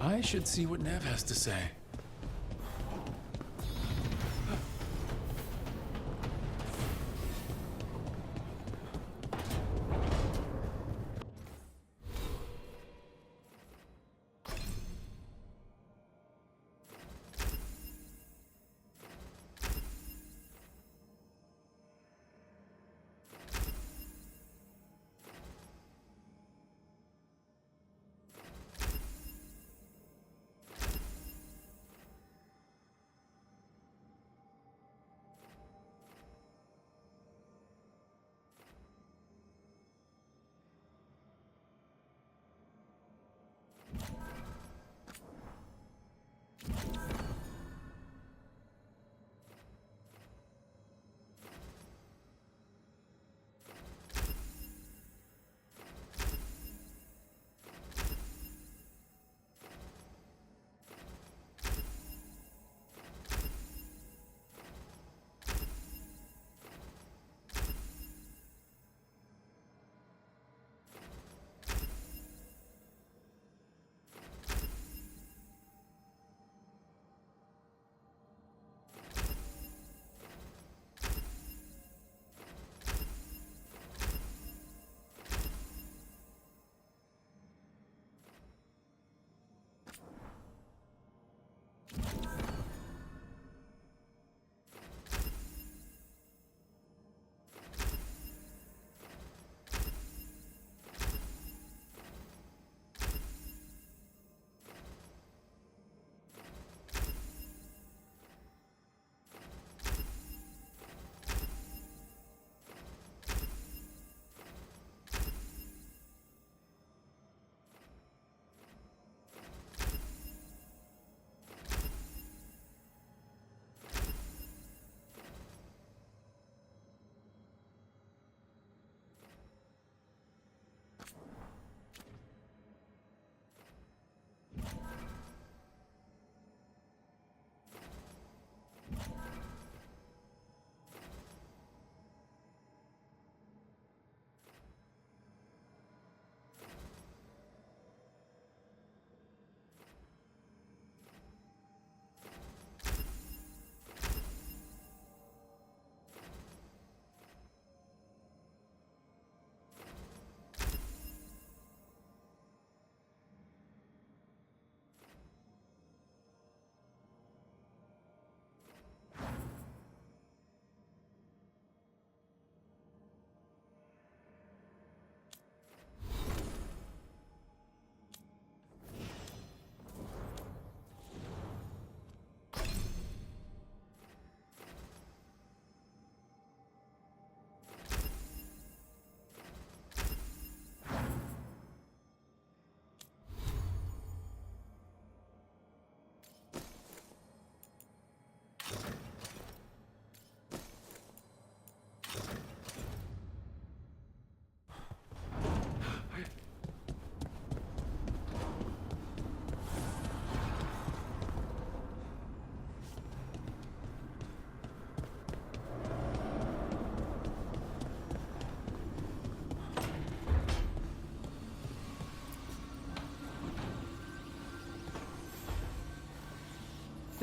I should see what Nev has to say.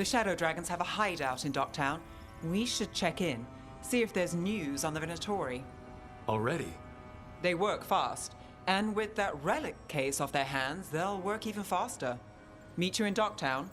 The Shadow Dragons have a hideout in Docktown. We should check in, see if there's news on the Venatori. Already? They work fast, and with that relic case off their hands, they'll work even faster. Meet you in Docktown.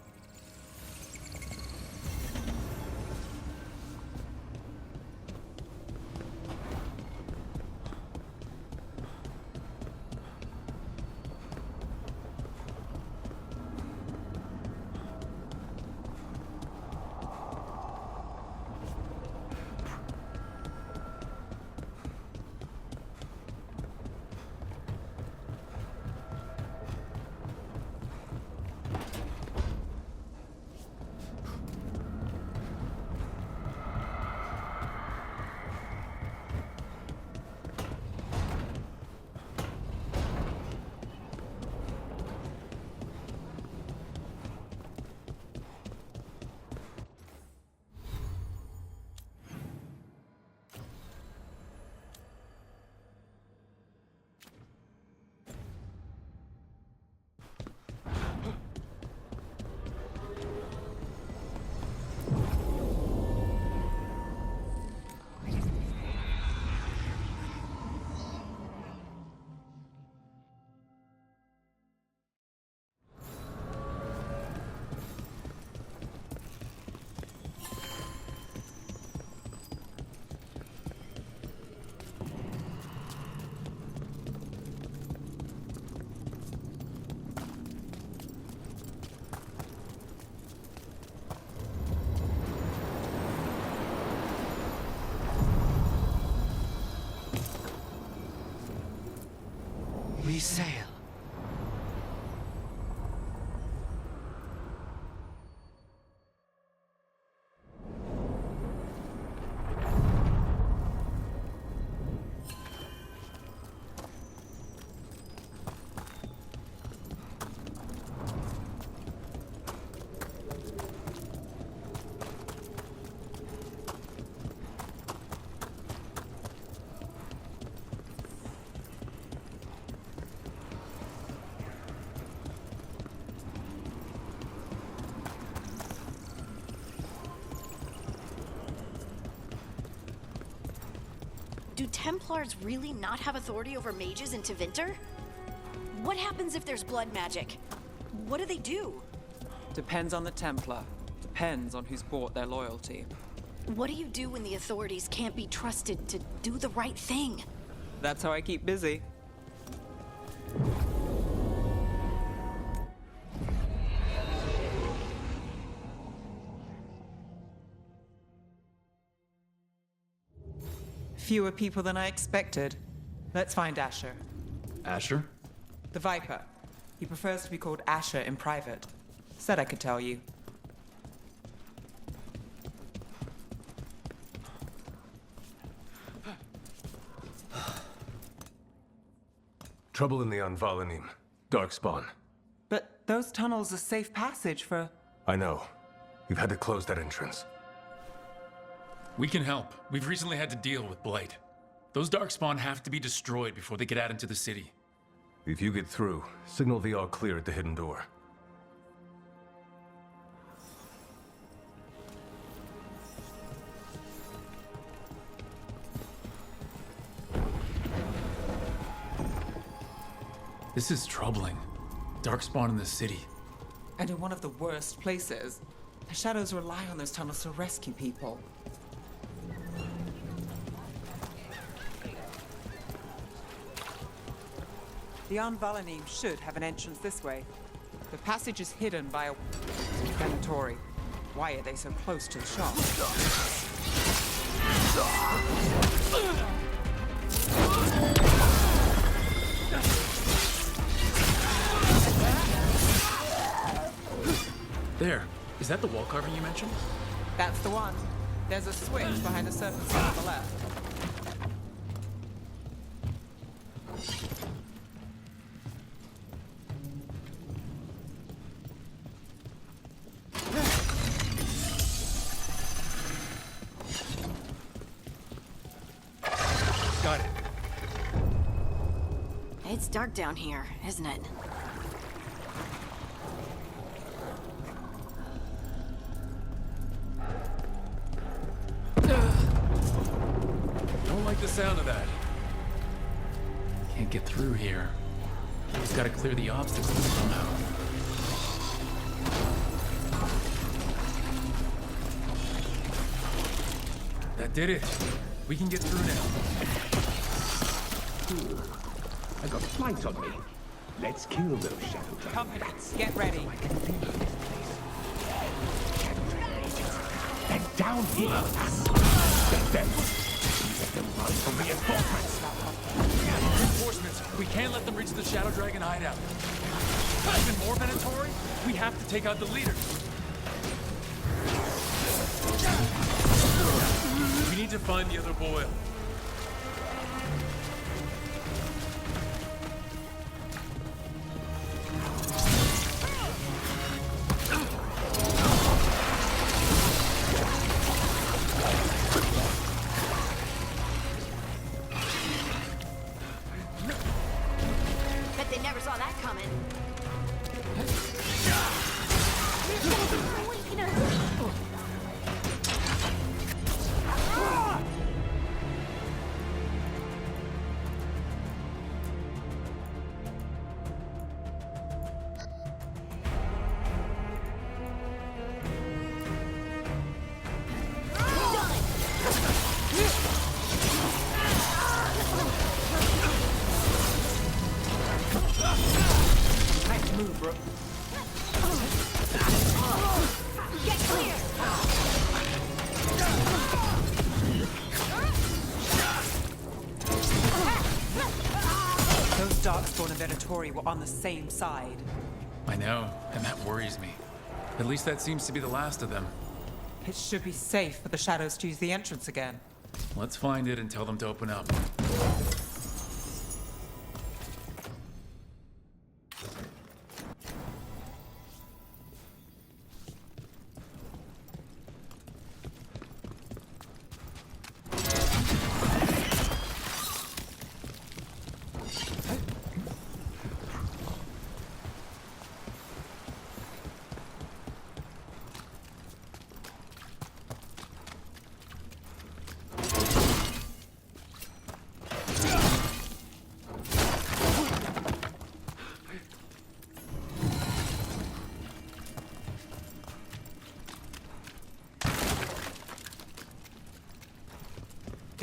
Templars really not have authority over mages in Tevinter? What happens if there's blood magic? What do they do? Depends on the Templar. Depends on who's bought their loyalty. What do you do when the authorities can't be trusted to do the right thing? That's how I keep busy. Fewer people than I expected. Let's find Asher. Asher? The Viper. He prefers to be called Asher in private. Said I could tell you. Trouble in the Anvalanim. Darkspawn. But those tunnels are safe passage for... I know. We've had to close that entrance. We can help. We've recently had to deal with Blight. Those Darkspawn have to be destroyed before they get out into the city. If you get through, signal the all clear at the hidden door. This is troubling. Darkspawn in the city. And in one of the worst places. The Shadows rely on those tunnels to rescue people. The Anvalanim should have an entrance this way. The passage is hidden by a Veilguard. Why are they so close to the shop? There. Is that the wall carving you mentioned? That's the one. There's a switch behind the serpent on the left. Got it. It's dark down here, isn't it? Don't like the sound of that. Can't get through here. Just gotta clear the obstacles somehow. That did it. We can get through now. I got flight on me. Let's kill those shadow dragons. Companies, get ready. They're down here. Get them. Let them run for reinforcements. Reinforcements! We can't let them reach the Shadow Dragon hideout. Even more Venatori? We have to take out the leaders. We need to find the other boil. Bet they never saw that coming. Nice move, bro. Get clear! Those Darkspawn and Venatori were on the same side. I know, and that worries me. At least that seems to be the last of them. It should be safe for the Shadows to use the entrance again. Let's find it and tell them to open up.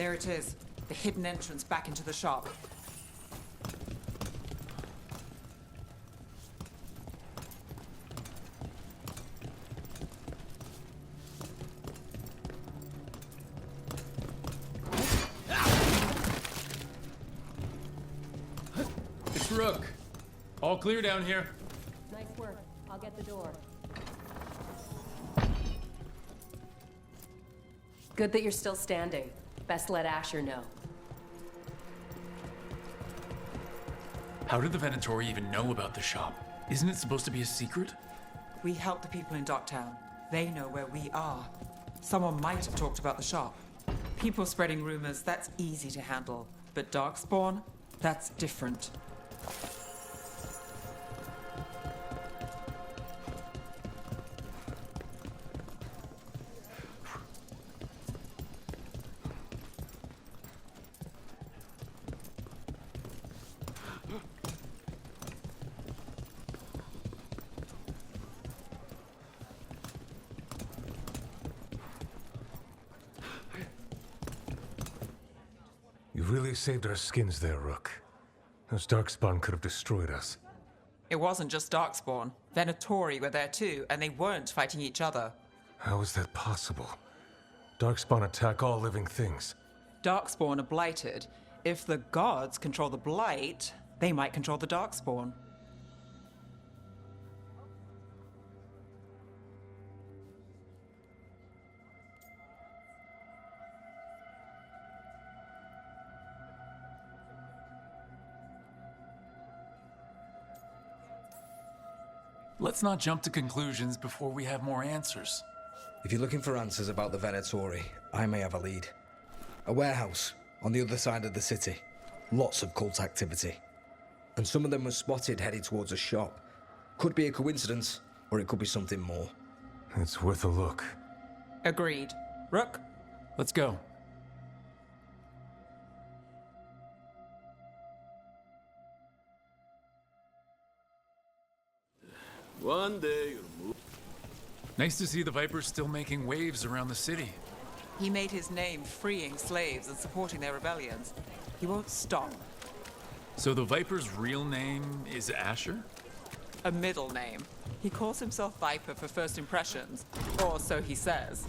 There it is. The hidden entrance back into the shop. It's Rook. All clear down here. Nice work. I'll get the door. Good that you're still standing. Best let Asher know. How did the Venatori even know about the shop? Isn't it supposed to be a secret? We help the people in Docktown. They know where we are. Someone might have talked about the shop. People spreading rumors, that's easy to handle. But Darkspawn, that's different. You really saved our skins there, Rook. Those Darkspawn could have destroyed us. It wasn't just Darkspawn. Venatori were there too, and they weren't fighting each other. How is that possible? Darkspawn attack all living things. Darkspawn are blighted. If the gods control the blight, they might control the Darkspawn. Let's not jump to conclusions before we have more answers. If you're looking for answers about the Venatori, I may have a lead. A warehouse on the other side of the city. Lots of cult activity. And some of them were spotted headed towards a shop. Could be a coincidence, or it could be something more. It's worth a look. Agreed. Rook? Let's go. One day you'll move. Nice to see the Vipers still making waves around the city. He made his name freeing slaves and supporting their rebellions. He won't stop. So the Viper's real name is Asher? A middle name. He calls himself Viper for first impressions, or so he says.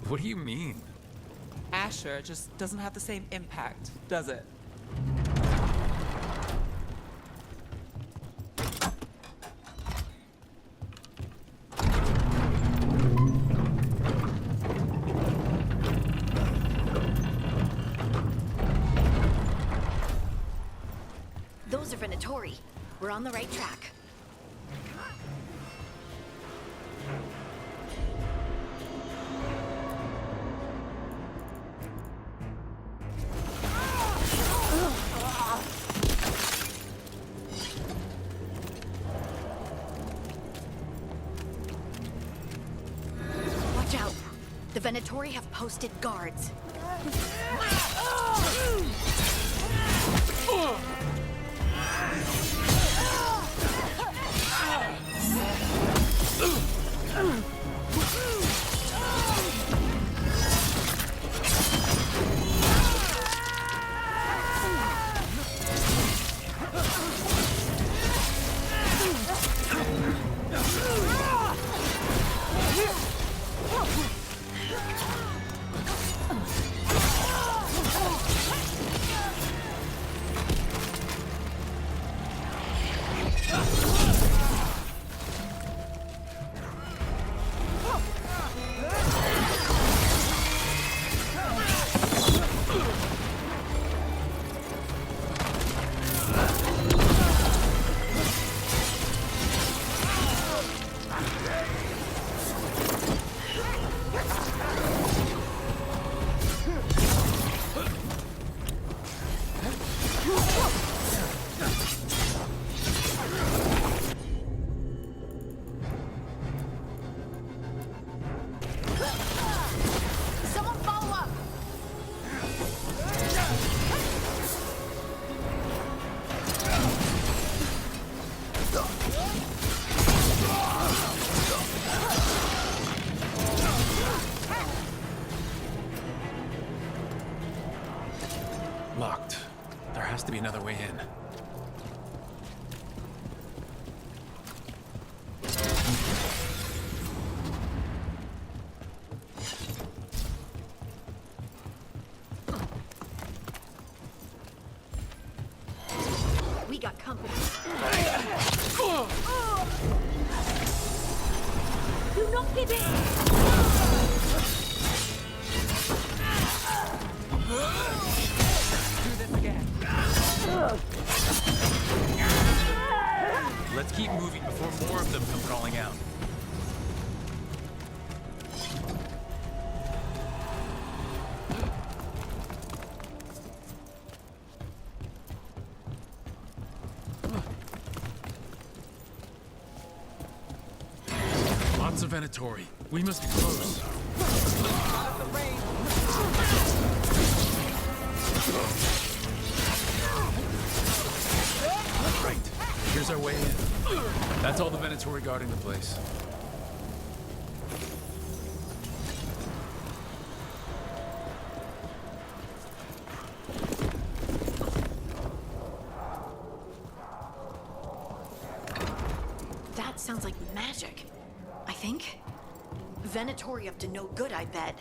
What do you mean? Asher just doesn't have the same impact, does it? Those are Venatori. We're on the right track. Watch out. The Venatori have posted guards. another way in. We got company. Do not get in! Do this again. Let's keep moving before more of them come crawling out. Lots of Venatori. We must be close. Right. Here's our way in. That's all the Venatori guarding the place. That sounds like magic. I think. Venatori up to no good, I bet.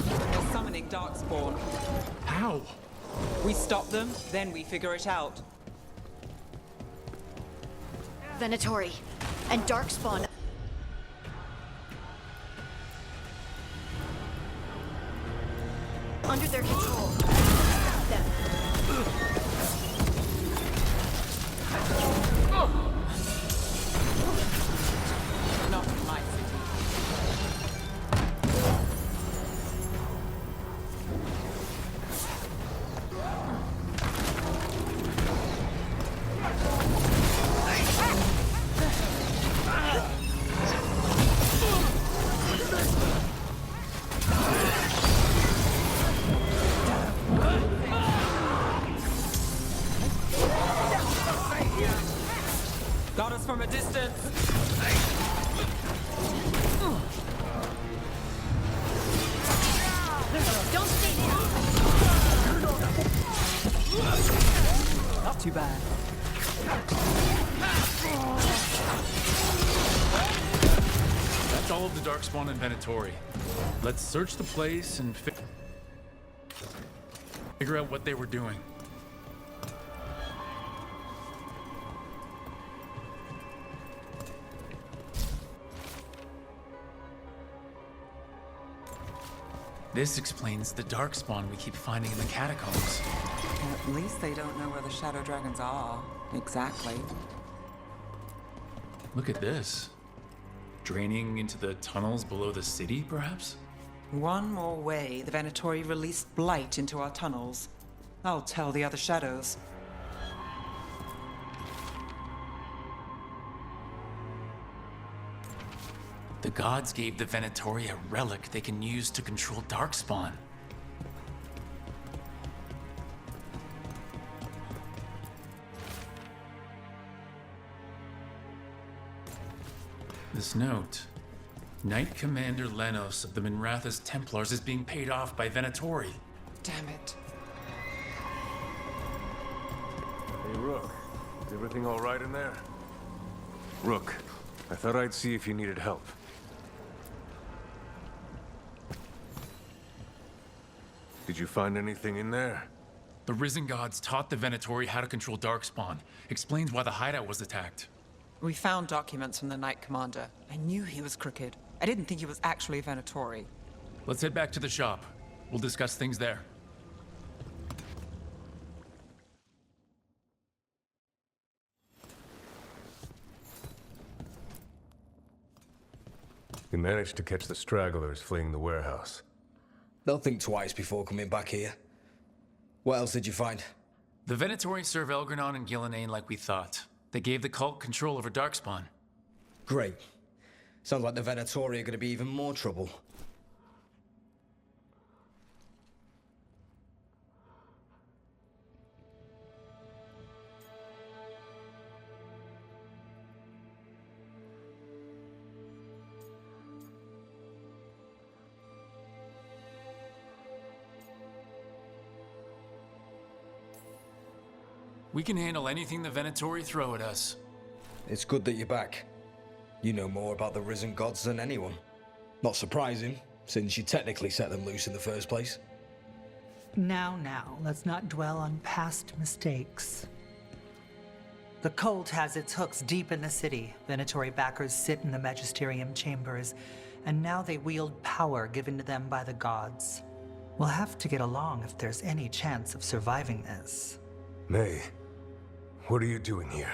They're summoning Darkspawn. How? We stop them, then we figure it out. Venatori and Darkspawn. Under their control. Stop them. Not in my city. Got us from a distance. Don't stay there. Not too bad. That's all of the Darkspawn and Venatori. Let's search the place and figure out what they were doing. This explains the Darkspawn we keep finding in the catacombs. At least they don't know where the Shadow Dragons are. Exactly. Look at this. Draining into the tunnels below the city, perhaps? One more way the Venatori released blight into our tunnels. I'll tell the other shadows. The gods gave the Venatori a relic they can use to control Darkspawn. This note. Knight Commander Lenos of the Minrathous Templars is being paid off by Venatori. Damn it. Hey, Rook. Is everything all right in there? Rook, I thought I'd see if you needed help. Did you find anything in there? The Risen Gods taught the Venatori how to control Darkspawn. Explains why the hideout was attacked. We found documents from the Knight Commander. I knew he was crooked. I didn't think he was actually a Venatori. Let's head back to the shop. We'll discuss things there. We managed to catch the stragglers fleeing the warehouse. They'll think twice before coming back here. What else did you find? The Venatori serve Elgranon and Gillenane like we thought. They gave the cult control over Darkspawn. Great. Sounds like the Venatori are going to be even more trouble. We can handle anything the Venatori throw at us. It's good that you're back. You know more about the risen gods than anyone. Not surprising, since you technically set them loose in the first place. Now, let's not dwell on past mistakes. The cult has its hooks deep in the city. Venatori backers sit in the magisterium chambers, and now they wield power given to them by the gods. We'll have to get along if there's any chance of surviving this. May, what are you doing here?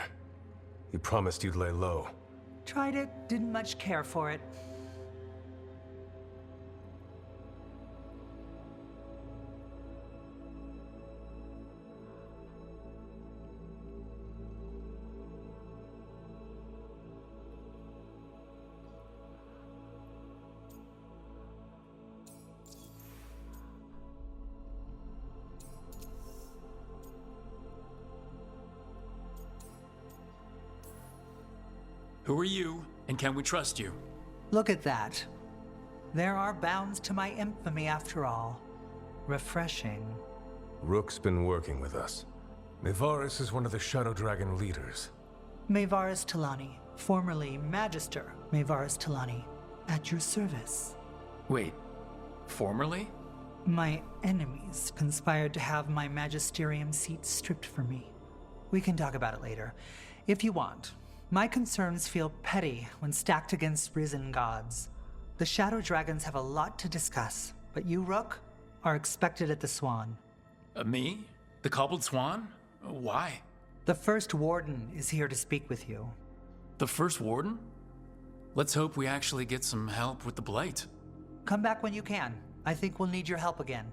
You promised you'd lay low. Tried it, didn't much care for it. Who are you, and can we trust you? Look at that. There are bounds to my infamy after all. Refreshing. Rook's been working with us. Mevaris is one of the Shadow Dragon leaders. Mevaris Talani, formerly Magister Mevaris Talani, at your service. Wait, formerly? My enemies conspired to have my magisterium seat stripped from me. We can talk about it later, if you want. My concerns feel petty when stacked against risen gods. The Shadow Dragons have a lot to discuss, but you, Rook, are expected at the Swan. Me? The Cobbled Swan? Why? The First Warden is here to speak with you. The First Warden? Let's hope we actually get some help with the Blight. Come back when you can. I think we'll need your help again.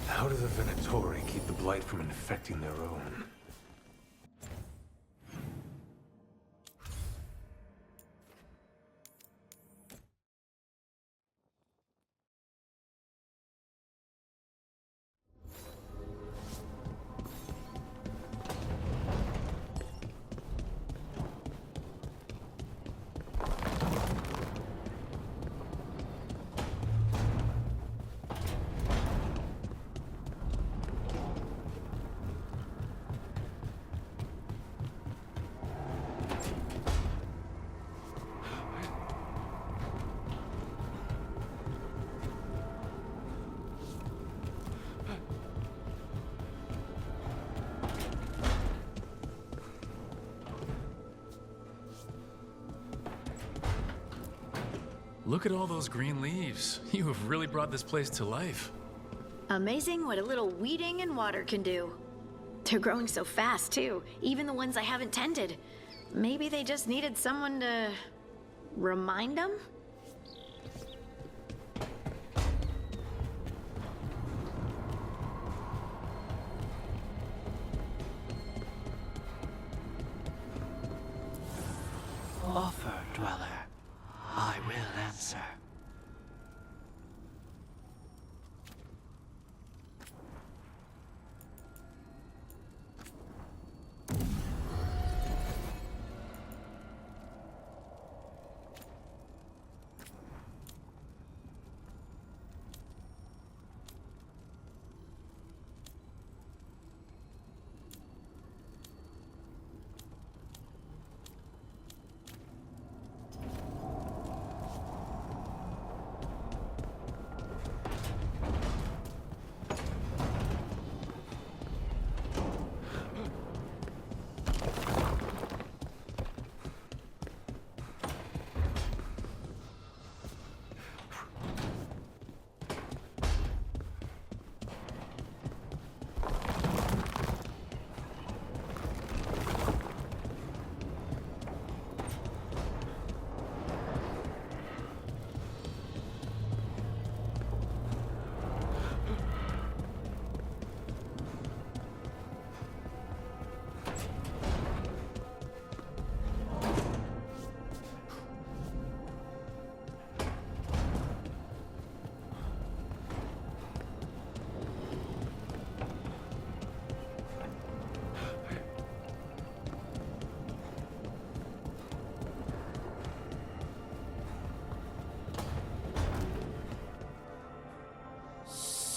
How do the Venatori keep the Blight from infecting their own? Look at all those green leaves. You have really brought this place to life. Amazing what a little weeding and water can do. They're growing so fast, too. Even the ones I haven't tended. Maybe they just needed someone to remind them? Offer, Dweller. I will answer.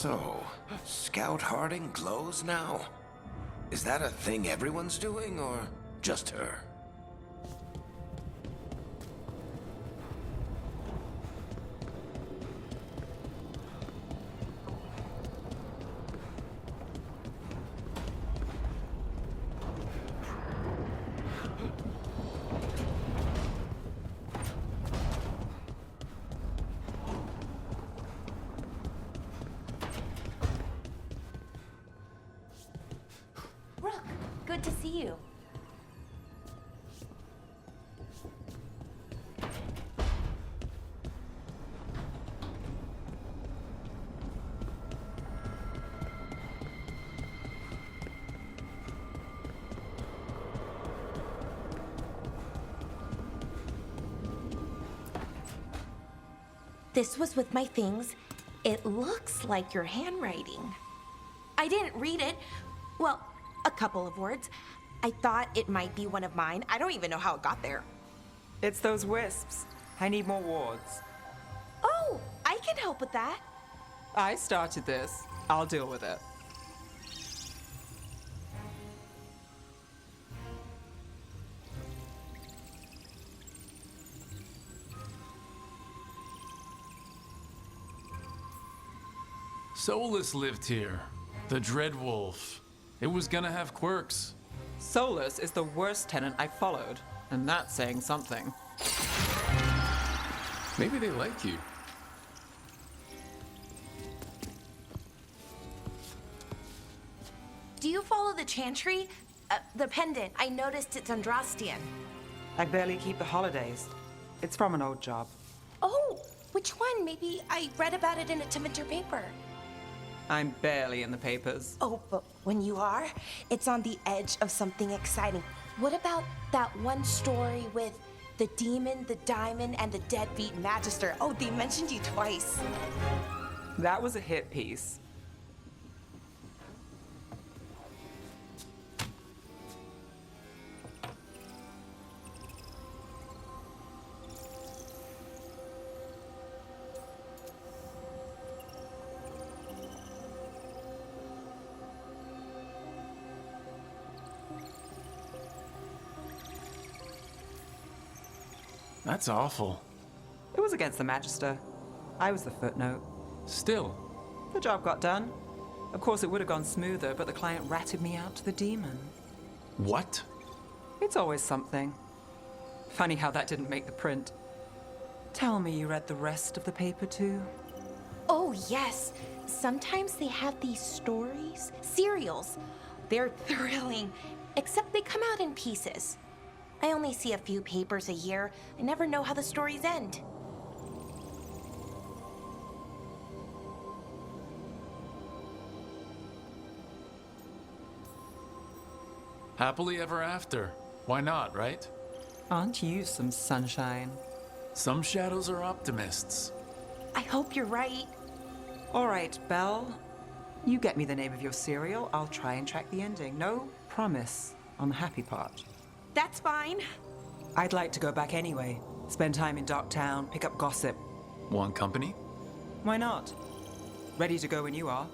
So, Scout Harding glows now? Is that a thing everyone's doing, or just her? Rook, good to see you. This was with my things. It looks like your handwriting. I didn't read it. Well, a couple of words. I thought it might be one of mine. I don't even know how it got there. It's those wisps. I need more wards. Oh, I can help with that. I started this. I'll deal with it. Solus lived here. The Dread Wolf. It was gonna have quirks. Solus is the worst tenant I followed, and that's saying something. Maybe they like you. Do you follow the chantry? The pendant. I noticed it's Andrastian. I barely keep the holidays. It's from an old job. Oh, which one? Maybe I read about it in a Timenter paper. I'm barely in the papers. Oh, but when you are, it's on the edge of something exciting. What about that one story with the demon, the diamond, and the deadbeat magister? Oh, they mentioned you twice. That was a hit piece. That's awful. It was against the Magister. I was the footnote. Still. The job got done. Of course, it would have gone smoother, but the client ratted me out to the demon. What? It's always something. Funny how that didn't make the print. Tell me you read the rest of the paper too? Oh, yes. Sometimes they have these stories, serials. They're thrilling, except they come out in pieces. I only see a few papers a year. I never know how the stories end. Happily ever after. Why not, right? Aren't you some sunshine? Some shadows are optimists. I hope you're right. All right, Belle. You get me the name of your cereal. I'll try and track the ending. No promise on the happy part. That's fine. I'd like to go back anyway. Spend time in Docktown, pick up gossip. Want company? Why not? Ready to go when you are.